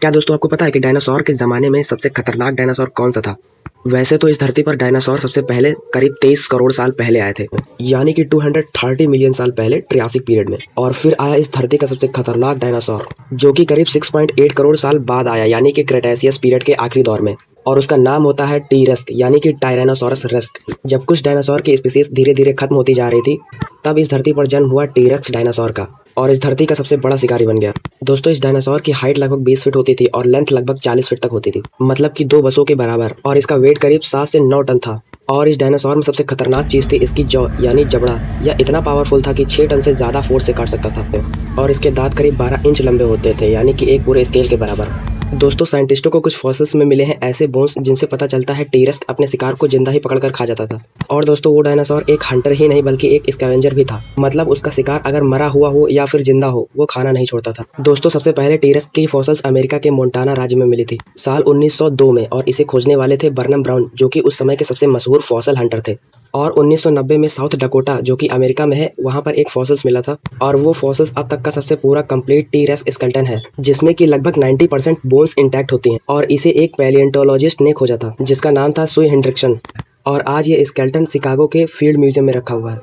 क्या दोस्तों आपको पता है कि डायनासोर के ज़माने में सबसे खतरनाक डायनासोर कौन सा था? वैसे तो इस धरती पर डायनासोर सबसे पहले करीब 23 करोड़ साल पहले आए थे, यानी कि 230 मिलियन साल पहले ट्रियासिक पीरियड में। और फिर आया इस धरती का सबसे खतरनाक डायनासोर, जो कि करीब 6.8 करोड़ साल बाद आया, यानी कि क्रेटेशियस पीरियड के आखिरी दौर में। और उसका नाम होता है टी-रेक्स, यानी कि टायरानोसोरस रेक्स। जब कुछ डायनासोर की स्पीसीज धीरे धीरे खत्म होती जा रही थी, तब इस धरती पर जन्म हुआ टी-रेक्स डायनासोर का, और इस धरती का सबसे बड़ा शिकारी बन गया। दोस्तों, इस डायनासोर की हाइट लगभग 20 फीट होती थी और लेंथ लगभग 40 फीट तक होती थी, मतलब कि 2 बसों के बराबर। और इसका वेट करीब 7 से 9 टन था। और इस डायनासोर में सबसे खतरनाक चीज थी इसकी जॉ, यानी जबड़ा। यह इतना पावरफुल था कि 6 टन से ज्यादा फोर्स से काट सकता था। और इसके दांत करीब 12 इंच लंबे होते थे, यानी कि एक पूरे स्केल के बराबर। दोस्तों, साइंटिस्टों को कुछ फॉसिल्स में मिले हैं ऐसे बोन्स जिनसे पता चलता है टी-रेक्स अपने शिकार को जिंदा ही पकड़कर खा जाता था। और दोस्तों, वो डायनासोर एक हंटर ही नहीं बल्कि एक स्कैवेंजर भी था, मतलब उसका शिकार अगर मरा हुआ हो या फिर जिंदा हो, वो खाना नहीं छोड़ता था। दोस्तों, सबसे पहले टी-रेक्स की फॉसिल्स अमेरिका के मोंटाना राज्य में मिली थी साल 1902 में, और इसे खोजने वाले थे बर्नम ब्राउन, जो कि उस समय के सबसे मशहूर फॉसिल हंटर थे। और 1990 में साउथ डकोटा, जो कि अमेरिका में है, वहां पर एक फॉसिल्स मिला था। और वो फॉसिल्स अब तक का सबसे पूरा कंप्लीट टी-रेक्स स्केलेटन है, जिसमें कि लगभग 90% बोन्स इंटैक्ट होती हैं। और इसे एक पैलियोंटोलॉजिस्ट ने खोजा था जिसका नाम था सुई हेंड्रिक्सन। और आज ये स्केलेटन शिकागो के फील्ड म्यूजियम में रखा हुआ है।